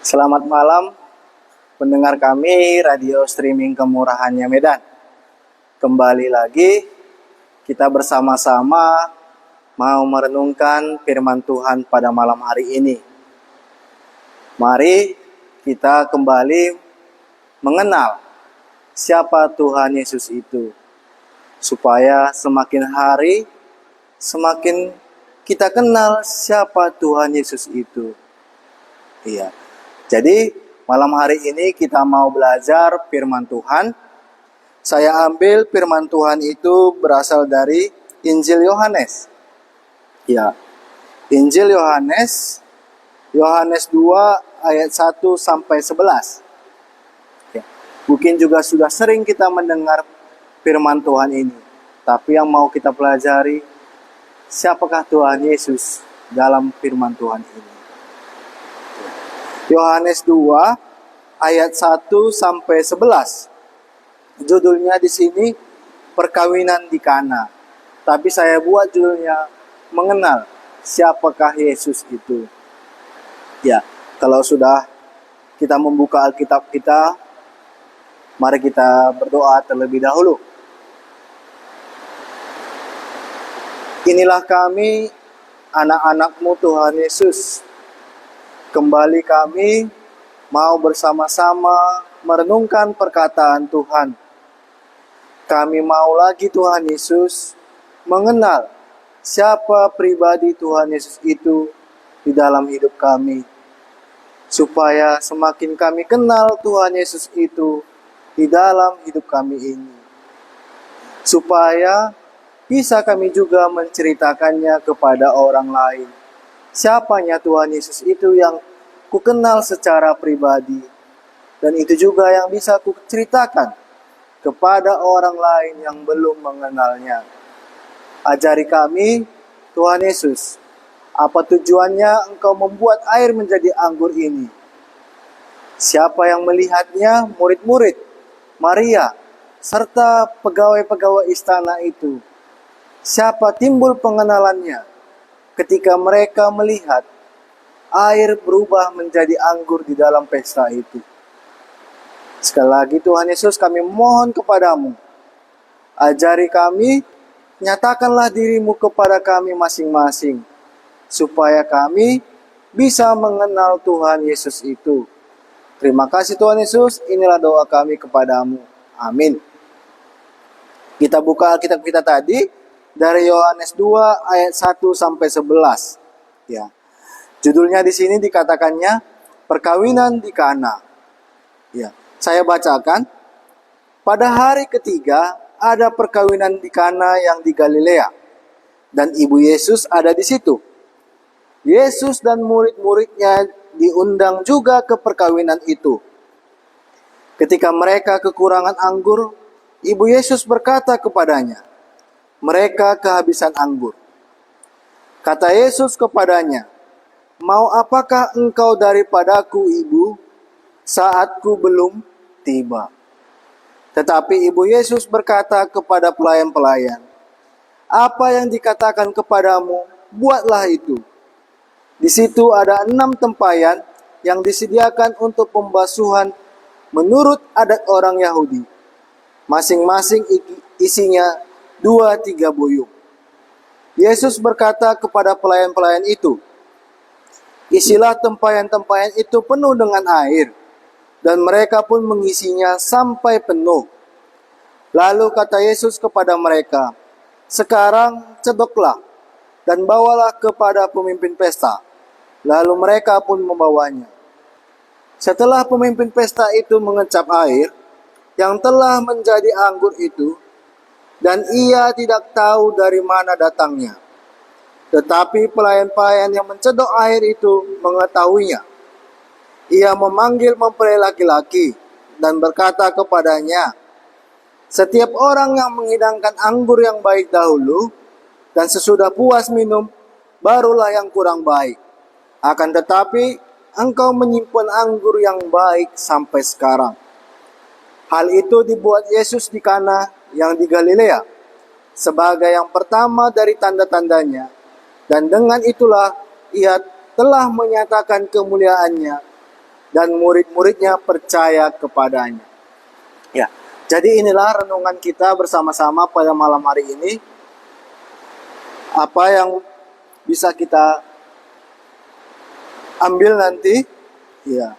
Selamat malam pendengar kami radio streaming Kemurahannya Medan. Kembali lagi kita bersama-sama mau merenungkan firman Tuhan pada malam hari ini. Mari kita kembali mengenal siapa Tuhan Yesus itu, supaya semakin hari semakin kita kenal siapa Tuhan Yesus itu. Iya. Jadi malam hari ini kita mau belajar firman Tuhan. Saya ambil firman Tuhan itu berasal dari Injil Yohanes. Ya, Injil Yohanes 2 ayat 1 sampai 11. Ya, mungkin juga sudah sering kita mendengar firman Tuhan ini. Tapi yang mau kita pelajari, siapakah Tuhan Yesus dalam firman Tuhan ini? Yohanes 2 ayat 1 sampai 11. Judulnya di sini perkawinan di Kana. Tapi saya buat judulnya mengenal siapakah Yesus itu. Ya, kalau sudah kita membuka Alkitab kita, mari kita berdoa terlebih dahulu. Inilah kami, anak-anak-Mu Tuhan Yesus. Kembali kami mau bersama-sama merenungkan perkataan Tuhan. Kami mau lagi Tuhan Yesus mengenal siapa pribadi Tuhan Yesus itu di dalam hidup kami. Supaya semakin kami kenal Tuhan Yesus itu di dalam hidup kami ini. Supaya bisa kami juga menceritakannya kepada orang lain. Siapanya Tuhan Yesus itu yang ku kenal secara pribadi. Dan itu juga yang bisa ku ceritakan kepada orang lain yang belum mengenalnya. Ajari kami, Tuhan Yesus, apa tujuannya Engkau membuat air menjadi anggur ini? Siapa yang melihatnya? Murid-murid, Maria, serta pegawai-pegawai istana itu. Siapa timbul pengenalannya? Ketika mereka melihat air berubah menjadi anggur di dalam pesta itu. Sekali lagi Tuhan Yesus, kami mohon kepadamu, ajari kami, nyatakanlah dirimu kepada kami masing-masing, supaya kami bisa mengenal Tuhan Yesus itu. Terima kasih Tuhan Yesus, inilah doa kami kepadamu. Amin. Kita buka Alkitab kita tadi dari Yohanes 2 ayat 1 sampai 11. Ya. Judulnya di sini dikatakannya perkawinan di Kana. Ya, saya bacakan. Pada hari ketiga ada perkawinan di Kana yang di Galilea, dan ibu Yesus ada di situ. Yesus dan murid-muridnya diundang juga ke perkawinan itu. Ketika mereka kekurangan anggur, ibu Yesus berkata kepadanya, mereka kehabisan anggur. Kata Yesus kepadanya, mau apakah engkau daripadaku, ibu? Saatku belum tiba. Tetapi ibu Yesus berkata kepada pelayan-pelayan, apa yang dikatakan kepadamu, buatlah itu. Di situ ada 6 tempayan yang disediakan untuk pembasuhan menurut adat orang Yahudi. Masing-masing isinya 2-3 buyung. Yesus berkata kepada pelayan-pelayan itu, isilah tempayan-tempayan itu penuh dengan air, dan mereka pun mengisinya sampai penuh. Lalu kata Yesus kepada mereka, sekarang cedoklah dan bawalah kepada pemimpin pesta. Lalu mereka pun membawanya. Setelah pemimpin pesta itu mengecap air yang telah menjadi anggur itu, dan ia tidak tahu dari mana datangnya. Tetapi pelayan-pelayan yang mencedok air itu mengetahuinya. Ia memanggil mempelai laki-laki dan berkata kepadanya, setiap orang yang menghidangkan anggur yang baik dahulu, dan sesudah puas minum, barulah yang kurang baik. Akan tetapi, engkau menyimpan anggur yang baik sampai sekarang. Hal itu dibuat Yesus di Kana yang di Galilea, sebagai yang pertama dari tanda-tandanya, dan dengan itulah ia telah menyatakan kemuliaannya, dan murid-muridnya percaya kepadanya. Ya, jadi inilah renungan kita bersama-sama pada malam hari ini. Apa yang bisa kita ambil nanti? Ya,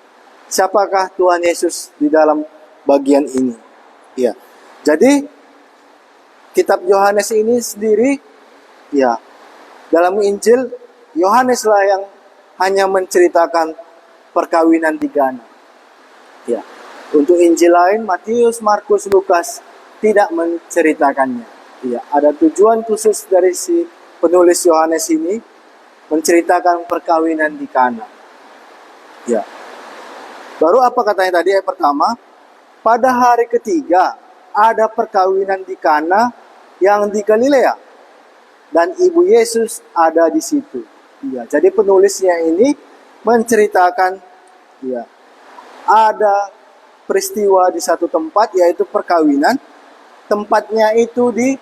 siapakah Tuhan Yesus di dalam bagian ini? Ya, jadi kitab Yohanes ini sendiri, ya, dalam Injil Yohaneslah yang hanya menceritakan perkawinan di Kana. Ya, untuk Injil lain Matius, Markus, Lukas tidak menceritakannya. Ya, ada tujuan khusus dari si penulis Yohanes ini menceritakan perkawinan di Kana. Ya. Baru apa katanya tadi ayat pertama? Pada hari ketiga ada perkawinan di Kana yang di Galilea dan ibu Yesus ada di situ. Ya, jadi penulisnya ini menceritakan, ya, ada peristiwa di satu tempat yaitu perkawinan. Tempatnya itu di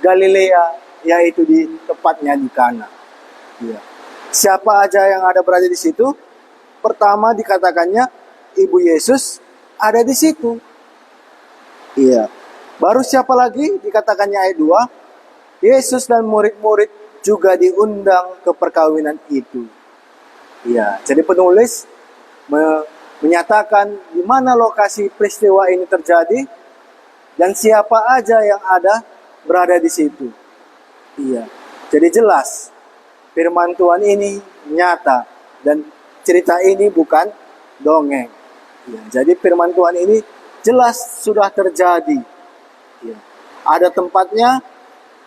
Galilea, yaitu di tempatnya di Kana. Ya. Siapa aja yang ada berada di situ? Pertama dikatakannya ibu Yesus ada di situ. Iya. Baru siapa lagi? Dikatakannya ayat 2, Yesus dan murid-murid juga diundang ke perkawinan itu. Ya, jadi penulis menyatakan di mana lokasi peristiwa ini terjadi dan siapa aja yang ada berada di situ. Iya, jadi jelas firman Tuhan ini nyata dan cerita ini bukan dongeng. Ya, jadi firman Tuhan ini jelas sudah terjadi. Ya, ada tempatnya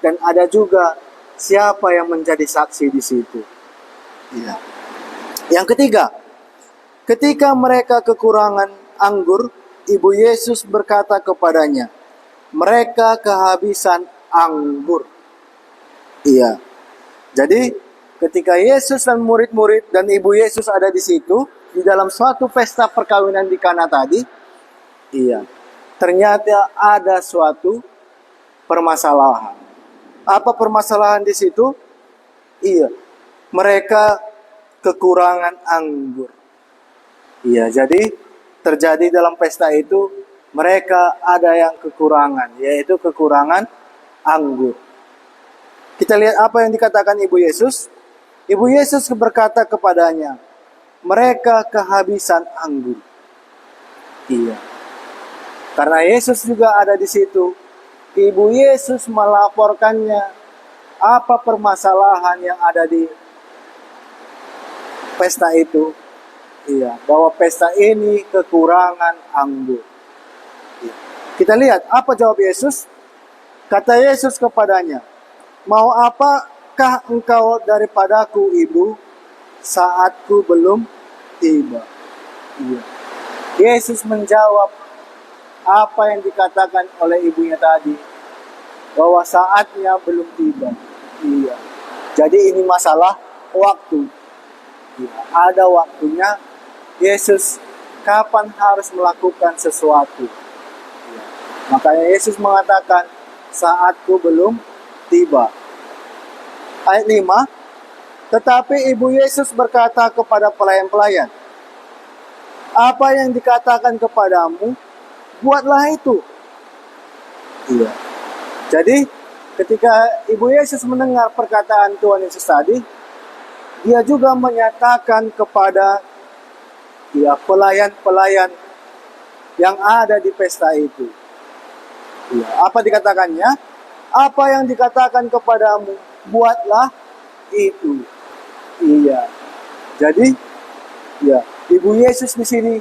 dan ada juga siapa yang menjadi saksi di situ. Ya. Yang ketiga, ketika mereka kekurangan anggur, ibu Yesus berkata kepadanya, mereka kehabisan anggur. Iya. Jadi ketika Yesus dan murid-murid dan ibu Yesus ada di situ, di dalam suatu pesta perkawinan di Kana tadi, iya, ternyata ada suatu permasalahan. Apa permasalahan di situ? Iya, mereka kekurangan anggur. Iya, jadi terjadi dalam pesta itu mereka ada yang kekurangan, yaitu kekurangan anggur. Kita lihat apa yang dikatakan ibu Yesus. Ibu Yesus berkata kepadanya, mereka kehabisan anggur. Iya. Karena Yesus juga ada di situ, ibu Yesus melaporkannya apa permasalahan yang ada di pesta itu. Iya, bahwa pesta ini kekurangan anggur. Iya. Kita lihat apa jawab Yesus. Kata Yesus kepadanya, mau apakah engkau daripadaku, ibu? Saatku belum tiba. Iya. Yesus menjawab apa yang dikatakan oleh ibunya tadi, bahwa saatnya belum tiba. Iya. Jadi ini masalah waktu. Ya, ada waktunya Yesus kapan harus melakukan sesuatu. Ya. Makanya Yesus mengatakan saatku belum tiba. Ayat 5, tetapi ibu Yesus berkata kepada pelayan-pelayan, apa yang dikatakan kepadamu, buatlah itu. Iya. Jadi ketika ibu Yesus mendengar perkataan Tuhan Yesus tadi, dia juga menyatakan kepada pelayan-pelayan yang ada di pesta itu. Ya, apa dikatakannya? Apa yang dikatakan kepadamu, buatlah itu. Iya. Jadi, ya, ibu Yesus di sini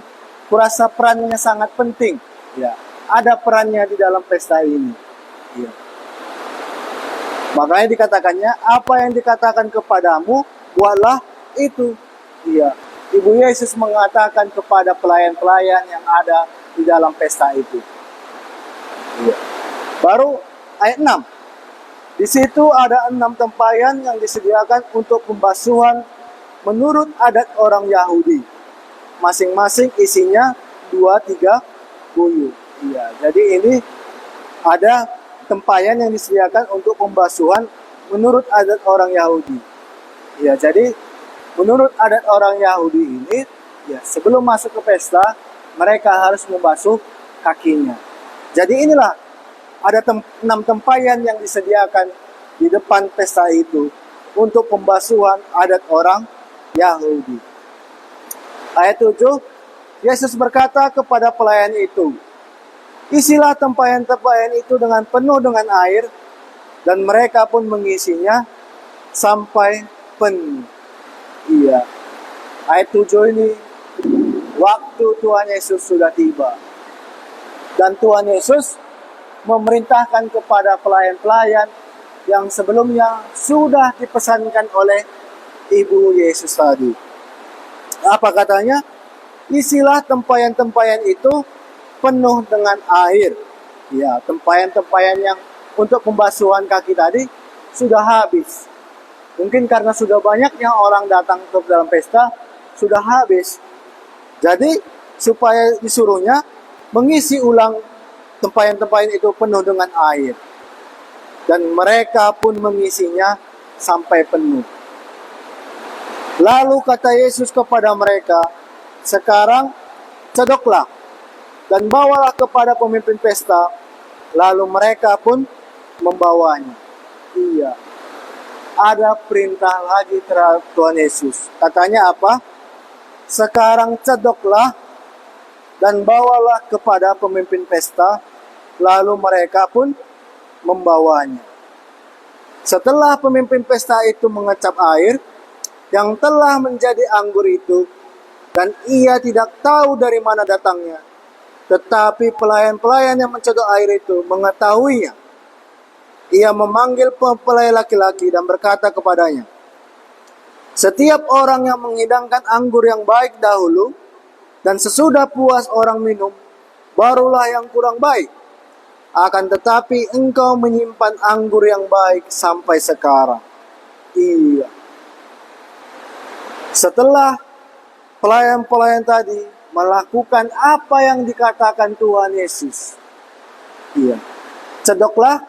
kurasa perannya sangat penting. Ya, ada perannya di dalam pesta ini. Ya. Makanya dikatakannya, apa yang dikatakan kepadamu, buatlah itu. Iya. Ibu Yesus mengatakan kepada pelayan-pelayan yang ada di dalam pesta itu. Iya. Baru ayat 6. Di situ ada 6 tempayan yang disediakan untuk pembasuhan menurut adat orang Yahudi. Masing-masing isinya 2-3 buyut. Iya. Jadi ini ada tempayan yang disediakan untuk pembasuhan menurut adat orang Yahudi. Ya, jadi menurut adat orang Yahudi ini, Ya, sebelum masuk ke pesta, mereka harus membasuh kakinya. Jadi inilah ada 6 tempayan yang disediakan di depan pesta itu untuk pembasuhan adat orang Yahudi. Ayat 7, Yesus berkata kepada pelayan itu, isilah tempayan-tempayan itu dengan penuh dengan air, dan mereka pun mengisinya sampai penuh. Iya. Ayat 7 ini, waktu Tuhan Yesus sudah tiba. Dan Tuhan Yesus memerintahkan kepada pelayan-pelayan yang sebelumnya sudah dipesankan oleh Ibu Yesus tadi. Apa katanya? Isilah tempayan-tempayan itu penuh dengan air. Ya, tempayan-tempayan yang untuk pembasuhan kaki tadi sudah habis. Mungkin karena sudah banyaknya orang datang ke dalam pesta, sudah habis. Jadi, supaya disuruhnya mengisi ulang tempayan-tempayan itu penuh dengan air. Dan mereka pun mengisinya sampai penuh. Lalu kata Yesus kepada mereka, sekarang cedoklah dan bawalah kepada pemimpin pesta. Lalu mereka pun membawanya. Iya. Ada perintah lagi terhadap Tuhan Yesus. Katanya apa? Sekarang cedoklah dan bawalah kepada pemimpin pesta. Lalu mereka pun membawanya. Setelah pemimpin pesta itu mengecap air yang telah menjadi anggur itu, dan ia tidak tahu dari mana datangnya, tetapi pelayan-pelayan yang mencedok air itu mengetahuinya. Ia memanggil mempelai laki-laki dan berkata kepadanya, setiap orang yang menghidangkan anggur yang baik dahulu, dan sesudah puas orang minum, barulah yang kurang baik. Akan tetapi engkau menyimpan anggur yang baik sampai sekarang. Iya. Setelah pelayan-pelayan tadi melakukan apa yang dikatakan Tuhan Yesus. Iya. Cedoklah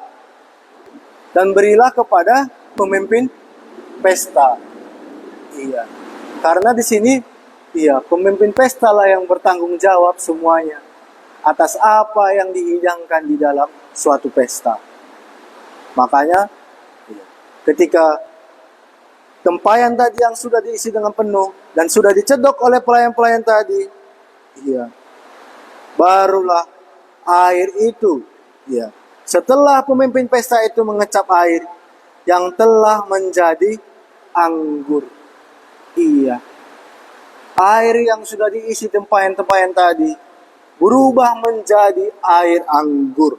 dan berilah kepada pemimpin pesta. Iya. Karena di sini pemimpin pesta lah yang bertanggung jawab semuanya atas apa yang dihidangkan di dalam suatu pesta. Makanya ketika tempayan tadi yang sudah diisi dengan penuh dan sudah dicedok oleh pelayan-pelayan tadi, barulah air itu, setelah pemimpin pesta itu mengecap air yang telah menjadi anggur. Air yang sudah diisi tempayan-tempayan tadi berubah menjadi air anggur.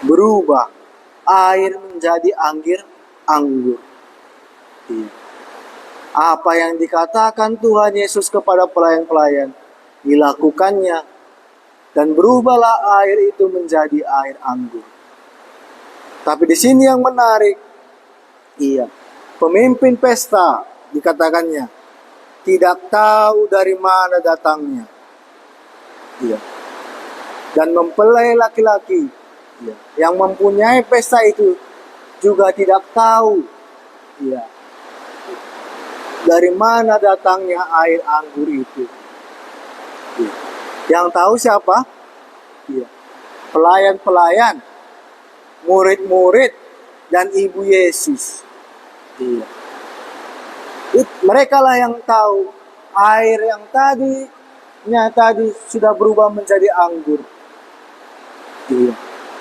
Berubah air menjadi anggur. Apa yang dikatakan Tuhan Yesus kepada pelayan-pelayan dilakukannya, dan berubahlah air itu menjadi air anggur. Tapi di sini yang menarik, pemimpin pesta dikatakannya tidak tahu dari mana datangnya. Dan mempelai laki-laki yang mempunyai pesta itu juga tidak tahu dari mana datangnya air anggur itu. Yang tahu siapa? Pelayan-pelayan, murid-murid, dan Ibu Yesus. Mereka lah yang tahu air yang tadi sudah berubah menjadi anggur.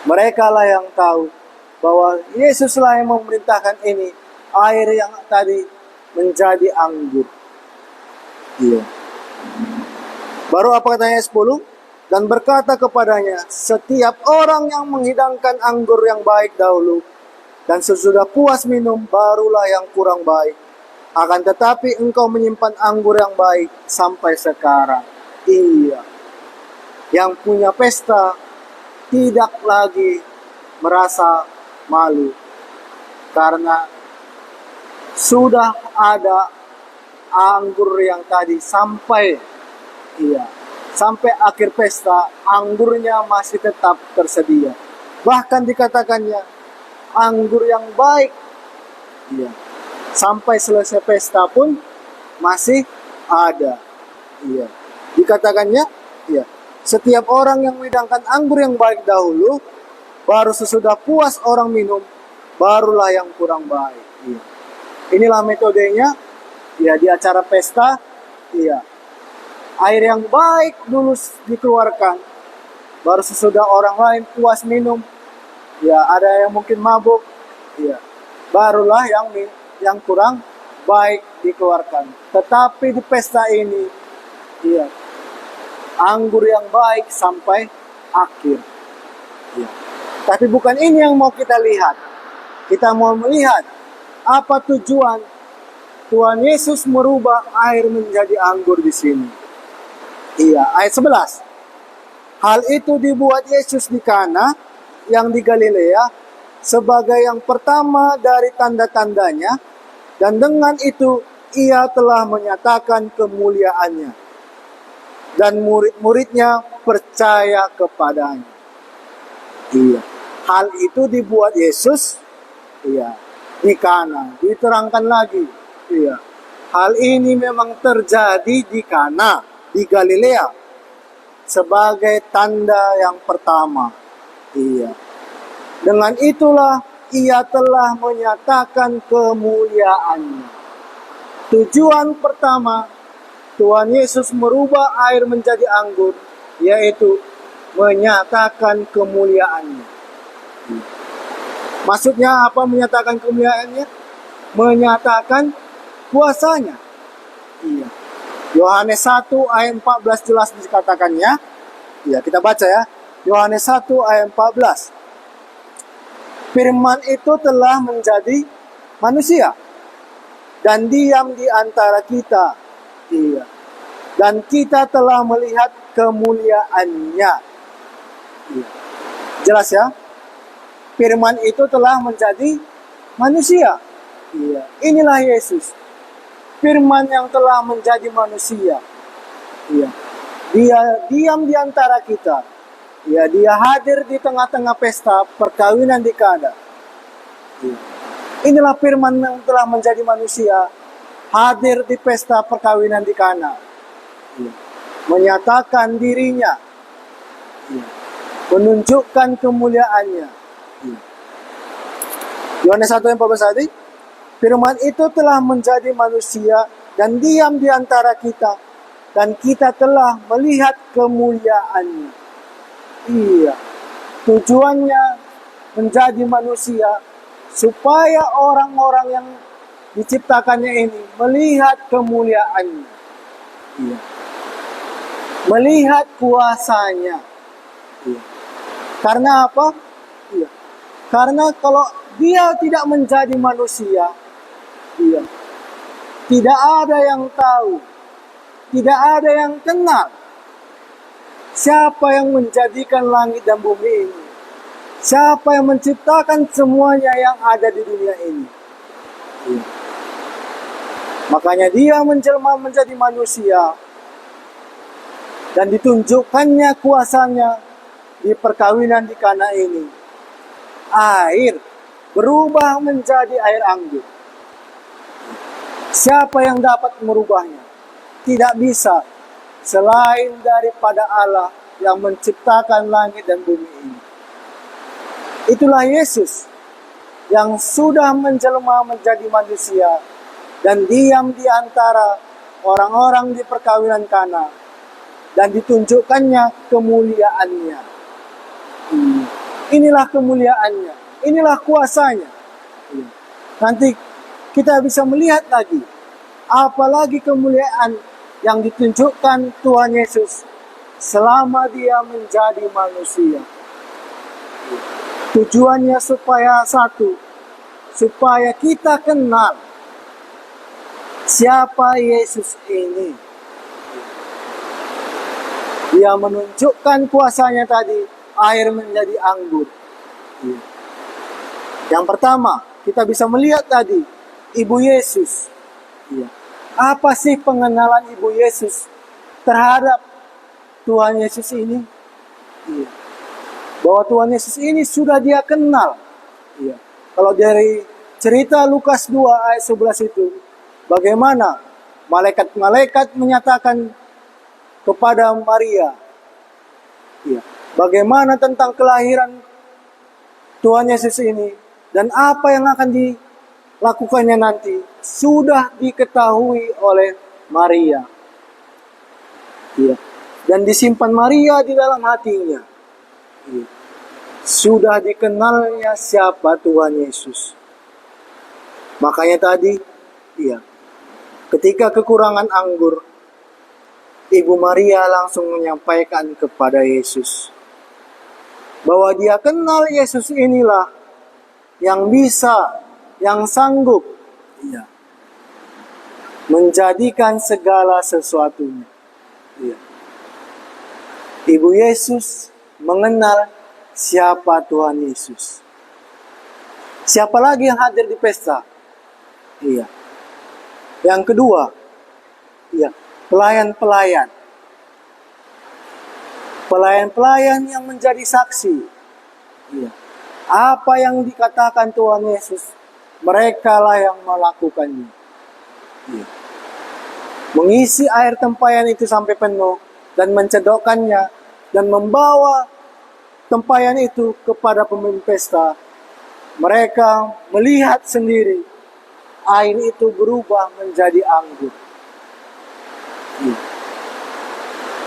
Mereka lah yang tahu bahwa Yesus lah yang memerintahkan ini, air yang tadi menjadi anggur. Baru apa katanya 10? Dan berkata kepadanya, setiap orang yang menghidangkan anggur yang baik dahulu, dan sesudah puas minum, barulah yang kurang baik. Akan tetapi engkau menyimpan anggur yang baik sampai sekarang. Yang punya pesta tidak lagi merasa malu, karena sudah ada anggur yang tadi sampai akhir pesta, anggurnya masih tetap tersedia. Bahkan dikatakannya anggur yang baik. Sampai selesai pesta pun masih ada. Iya. Dikatakannya, iya. Setiap orang yang menghidangkan anggur yang baik dahulu, baru sesudah puas orang minum, barulah yang kurang baik. Iya. Inilah metodenya. Iya, di acara pesta, iya. Air yang baik dulu dikeluarkan, baru sesudah orang lain puas minum, ya ada yang mungkin mabuk, ya barulah yang kurang baik dikeluarkan. Tetapi di pesta ini, ya anggur yang baik sampai akhir. Ya. Tapi bukan ini yang mau kita lihat. Kita mau melihat apa tujuan Tuhan Yesus merubah air menjadi anggur di sini. Iya, ayat 11. Hal itu dibuat Yesus di Kana yang di Galilea sebagai yang pertama dari tanda-tandanya, dan dengan itu ia telah menyatakan kemuliaannya, dan murid-muridnya percaya kepadanya. Iya, hal itu dibuat Yesus, iya, di Kana. Diterangkan lagi, iya, hal ini memang terjadi di Kana di Galilea sebagai tanda yang pertama. Iya. Dengan itulah ia telah menyatakan kemuliaannya. Tujuan pertama Tuhan Yesus merubah air menjadi anggur, yaitu menyatakan kemuliaannya. Maksudnya apa menyatakan kemuliaannya? Menyatakan kuasanya. Iya. Yohanes 1 ayat 14 jelas dikatakannya. Ya, kita baca ya. Yohanes 1 ayat 14. Firman itu telah menjadi manusia dan diam di antara kita. Iya. Dan kita telah melihat kemuliaannya. Iya. Jelas ya? Firman itu telah menjadi manusia. Iya. Inilah Yesus. Firman yang telah menjadi manusia. Iya. Dia diam di antara kita. Ya, dia hadir di tengah-tengah pesta perkawinan di Kana. Iya. Inilah firman yang telah menjadi manusia, hadir di pesta perkawinan di Kana. Iya. Menyatakan dirinya. Iya. Menunjukkan kemuliaannya. Iya. Yohanes 1 ayat 14 tadi. Firman itu telah menjadi manusia dan diam di antara kita, dan kita telah melihat kemuliaannya. Iya, tujuannya menjadi manusia supaya orang-orang yang diciptakannya ini melihat kemuliaannya. Iya. Melihat kuasanya. Iya. Karena apa? Iya. Karena kalau dia tidak menjadi manusia, iya, tidak ada yang tahu, tidak ada yang kenal siapa yang menjadikan langit dan bumi ini, siapa yang menciptakan semuanya yang ada di dunia ini. Iya. Makanya dia menjelma menjadi manusia dan ditunjukkannya kuasanya di perkawinan di Kana ini. Air berubah menjadi air anggur. Siapa yang dapat merubahnya? Tidak bisa selain daripada Allah yang menciptakan langit dan bumi ini. Itulah Yesus yang sudah menjelma menjadi manusia dan diam di antara orang-orang di perkawinan Kana, dan ditunjukkannya kemuliaannya. Inilah kemuliaannya. Inilah kuasanya. Nanti kita bisa melihat lagi, apalagi kemuliaan yang ditunjukkan Tuhan Yesus selama dia menjadi manusia. Tujuannya supaya satu, supaya kita kenal siapa Yesus ini. Dia menunjukkan kuasanya tadi, air menjadi anggur. Yang pertama, kita bisa melihat tadi, Ibu Yesus. Apa sih pengenalan Ibu Yesus terhadap Tuhan Yesus ini? Bahwa Tuhan Yesus ini sudah dia kenal. Kalau dari cerita Lukas 2 ayat 11 itu, bagaimana malaikat-malaikat menyatakan kepada Maria, ya, bagaimana tentang kelahiran Tuhan Yesus ini, dan apa yang akan dilakukannya nanti, sudah diketahui oleh Maria. Ya. Dan disimpan Maria di dalam hatinya. Ya. Sudah dikenalnya siapa Tuhan Yesus. Makanya tadi, ya, ketika kekurangan anggur, Ibu Maria langsung menyampaikan kepada Yesus bahwa dia kenal Yesus inilah yang bisa, yang sanggup, ya, menjadikan segala sesuatunya. Ya. Ibu Yesus mengenal siapa Tuhan Yesus. Siapa lagi yang hadir di pesta? Iya. Yang kedua, iya, pelayan-pelayan. Pelayan-pelayan yang menjadi saksi. Iya. Apa yang dikatakan Tuhan Yesus, mereka lah yang melakukannya. Iya. Mengisi air tempayan itu sampai penuh dan mencedokkannya dan membawa tempayan itu kepada pemimpin pesta. Mereka melihat sendiri air itu berubah menjadi anggur.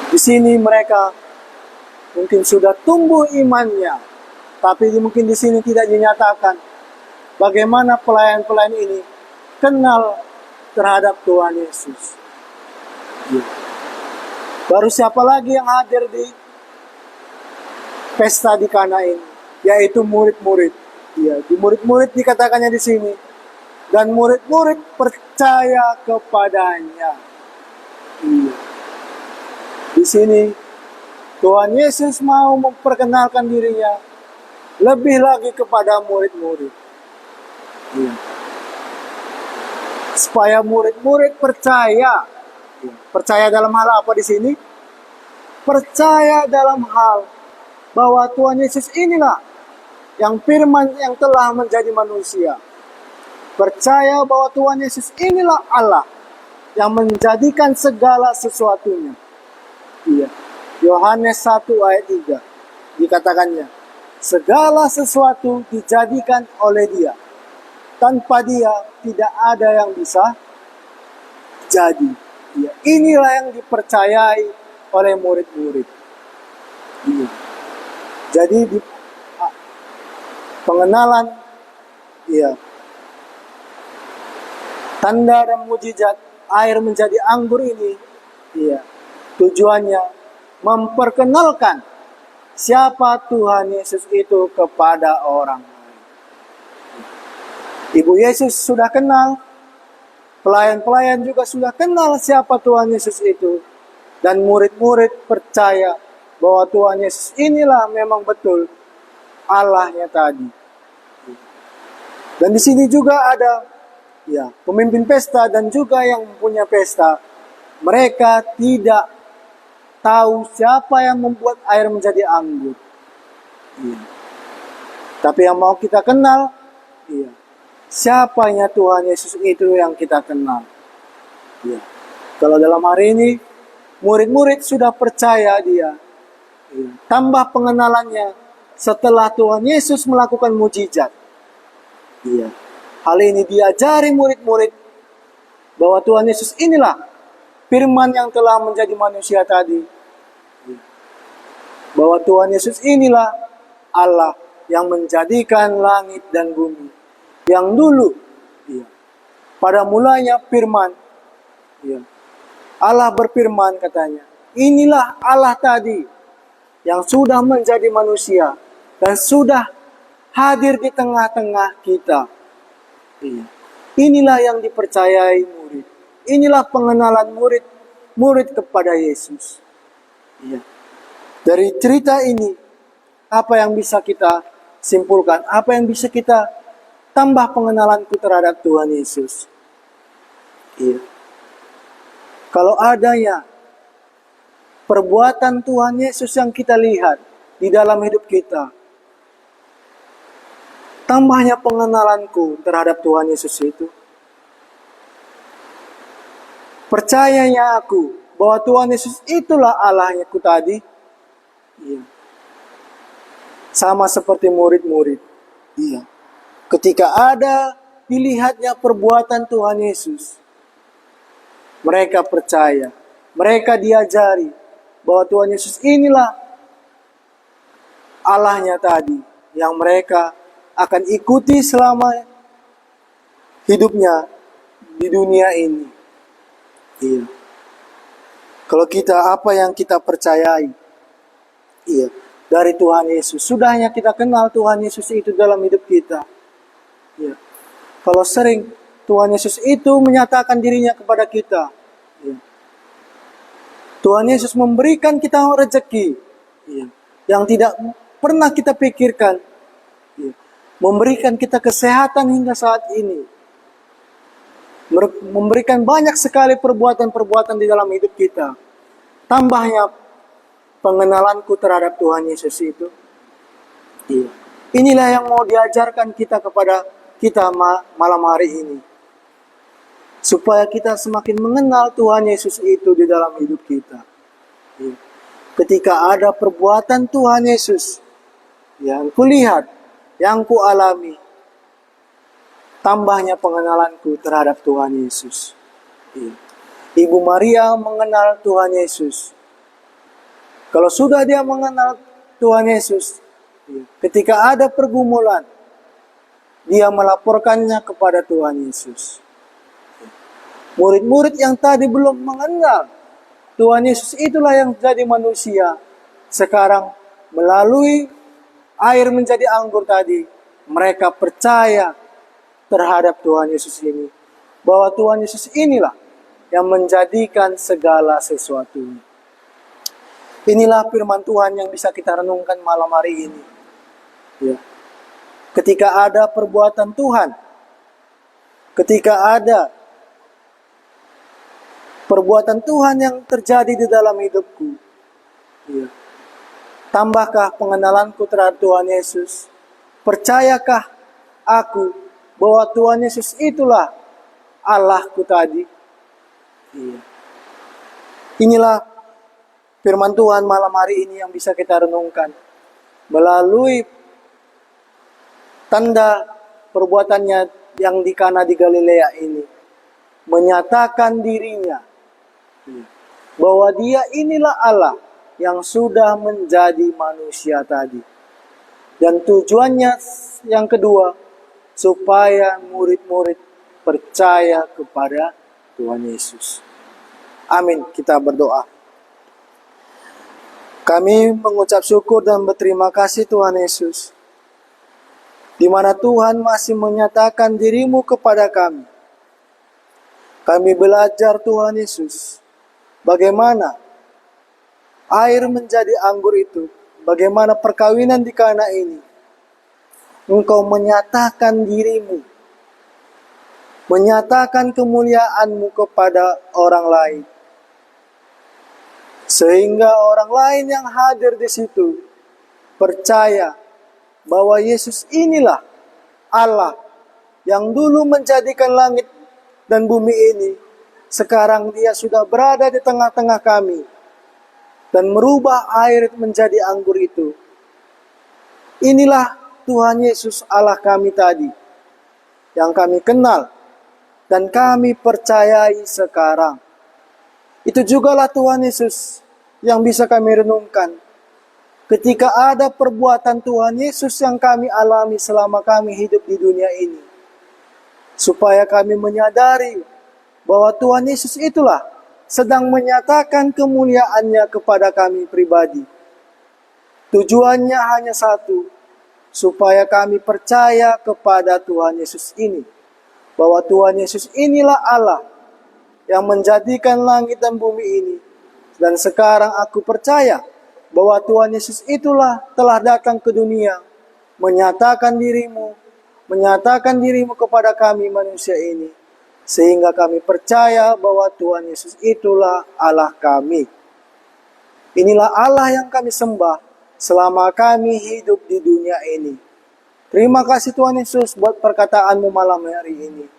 Di sini mereka mungkin sudah tumbuh imannya, tapi mungkin di sini tidak dinyatakan bagaimana pelayan-pelayan ini kenal terhadap Tuhan Yesus. Baru siapa lagi yang hadir di pesta di Kana ini, yaitu murid-murid. Ya, di murid-murid dikatakannya di sini, dan murid-murid percaya kepadanya. Iya. Di sini Tuhan Yesus mau memperkenalkan dirinya lebih lagi kepada murid-murid. Iya. Supaya murid-murid percaya. Iya. Percaya dalam hal apa di sini? Percaya dalam hal bahwa Tuhan Yesus inilah yang firman yang telah menjadi manusia. Percaya bahwa Tuhan Yesus inilah Allah yang menjadikan segala sesuatunya. Iya. Yohanes 1 ayat 3 dikatakannya, segala sesuatu dijadikan oleh Dia. Tanpa Dia tidak ada yang bisa jadi. Iya. Inilah yang dipercayai oleh murid-murid. Iya. Jadi di pengenalan, iya, tanda dan mujizat air menjadi anggur ini, iya, tujuannya memperkenalkan siapa Tuhan Yesus itu kepada orang lain. Ibu Yesus sudah kenal, pelayan-pelayan juga sudah kenal siapa Tuhan Yesus itu, dan murid-murid percaya bahwa Tuhan Yesus inilah memang betul Allahnya tadi. Dan di sini juga ada, ya, pemimpin pesta dan juga yang punya pesta. Mereka tidak tahu siapa yang membuat air menjadi anggur. Ya. Tapi yang mau kita kenal, ya, siapanya Tuhan Yesus itu yang kita kenal. Ya. Kalau dalam hari ini, murid-murid sudah percaya Dia. Ya. Tambah pengenalannya setelah Tuhan Yesus melakukan mujizat. Iya. Hal ini diajari murid-murid bahwa Tuhan Yesus inilah firman yang telah menjadi manusia tadi. Bahwa Tuhan Yesus inilah Allah yang menjadikan langit dan bumi. Yang dulu, iya, pada mulanya firman, iya, Allah berfirman katanya, inilah Allah tadi yang sudah menjadi manusia dan sudah hadir di tengah-tengah kita. Iya. Inilah yang dipercayai murid. Inilah pengenalan murid kepada Yesus. Iya. Dari cerita ini, apa yang bisa kita simpulkan? Apa yang bisa kita tambah pengenalanku terhadap Tuhan Yesus? Iya. Kalau adanya perbuatan Tuhan Yesus yang kita lihat di dalam hidup kita, tambahnya pengenalanku terhadap Tuhan Yesus itu. Percayanya aku bahwa Tuhan Yesus itulah Allahnya ku tadi. Iya. Sama seperti murid-murid. Iya. Ketika ada dilihatnya perbuatan Tuhan Yesus, mereka percaya, mereka diajari bahwa Tuhan Yesus inilah Allahnya tadi yang mereka akan ikuti selama hidupnya di dunia ini. Iya. Kalau kita apa yang kita percayai, iya, dari Tuhan Yesus. Sudahnya kita kenal Tuhan Yesus itu dalam hidup kita. Iya. Kalau sering Tuhan Yesus itu menyatakan dirinya kepada kita. Iya. Tuhan Yesus memberikan kita rezeki, iya, yang tidak pernah kita pikirkan. Iya. Memberikan kita kesehatan hingga saat ini. Memberikan banyak sekali perbuatan-perbuatan di dalam hidup kita. Tambahnya pengenalanku terhadap Tuhan Yesus itu. Iya. Inilah yang mau diajarkan kita kepada kita malam hari ini. Supaya kita semakin mengenal Tuhan Yesus itu di dalam hidup kita. Iya. Ketika ada perbuatan Tuhan Yesus yang kulihat, yang kualami, tambahnya pengenalanku terhadap Tuhan Yesus. Iya. Ibu Maria mengenal Tuhan Yesus. Kalau sudah dia mengenal Tuhan Yesus, iya, ketika ada pergumulan, dia melaporkannya kepada Tuhan Yesus. Murid-murid yang tadi belum mengenal Tuhan Yesus itulah yang jadi manusia. Sekarang melalui air menjadi anggur tadi, mereka percaya terhadap Tuhan Yesus ini. Bahwa Tuhan Yesus inilah yang menjadikan segala sesuatu. Inilah firman Tuhan yang bisa kita renungkan malam hari ini. Ya. Ketika ada perbuatan Tuhan, ketika ada perbuatan Tuhan yang terjadi di dalam hidupku, ya, tambahkah pengenalanku terhadap Tuhan Yesus? Percayakah aku bahwa Tuhan Yesus itulah Allahku tadi? Iya. Inilah firman Tuhan malam hari ini yang bisa kita renungkan. Melalui tanda perbuatannya yang di Kana di Galilea ini. Menyatakan dirinya. Bahwa dia inilah Allah yang sudah menjadi manusia tadi. Dan tujuannya yang kedua, supaya murid-murid percaya kepada Tuhan Yesus. Amin. Kita berdoa. Kami mengucap syukur dan berterima kasih Tuhan Yesus, di mana Tuhan masih menyatakan dirimu kepada kami. Kami belajar Tuhan Yesus, bagaimana air menjadi anggur itu, bagaimana perkawinan di Kana ini. Engkau menyatakan dirimu, menyatakan kemuliaanmu kepada orang lain. Sehingga orang lain yang hadir di situ percaya bahwa Yesus inilah Allah yang dulu menjadikan langit dan bumi ini. Sekarang dia sudah berada di tengah-tengah kami dan merubah air menjadi anggur itu. Inilah Tuhan Yesus Allah kami tadi, yang kami kenal dan kami percayai sekarang. Itu jugalah Tuhan Yesus yang bisa kami renungkan. Ketika ada perbuatan Tuhan Yesus yang kami alami selama kami hidup di dunia ini. Supaya kami menyadari bahwa Tuhan Yesus itulah sedang menyatakan kemuliaannya kepada kami pribadi. Tujuannya hanya satu, supaya kami percaya kepada Tuhan Yesus ini. Bahwa Tuhan Yesus inilah Allah yang menjadikan langit dan bumi ini. Dan sekarang aku percaya bahwa Tuhan Yesus itulah telah datang ke dunia, menyatakan dirimu kepada kami manusia ini. Sehingga kami percaya bahwa Tuhan Yesus itulah Allah kami. Inilah Allah yang kami sembah selama kami hidup di dunia ini. Terima kasih Tuhan Yesus buat perkataan-Mu malam hari ini.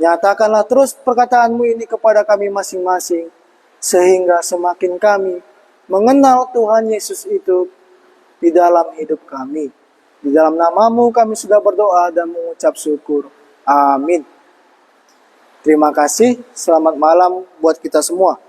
Nyatakanlah terus perkataan-Mu ini kepada kami masing-masing, sehingga semakin kami mengenal Tuhan Yesus itu di dalam hidup kami. Di dalam nama-Mu kami sudah berdoa dan mengucap syukur. Amin. Terima kasih, selamat malam buat kita semua.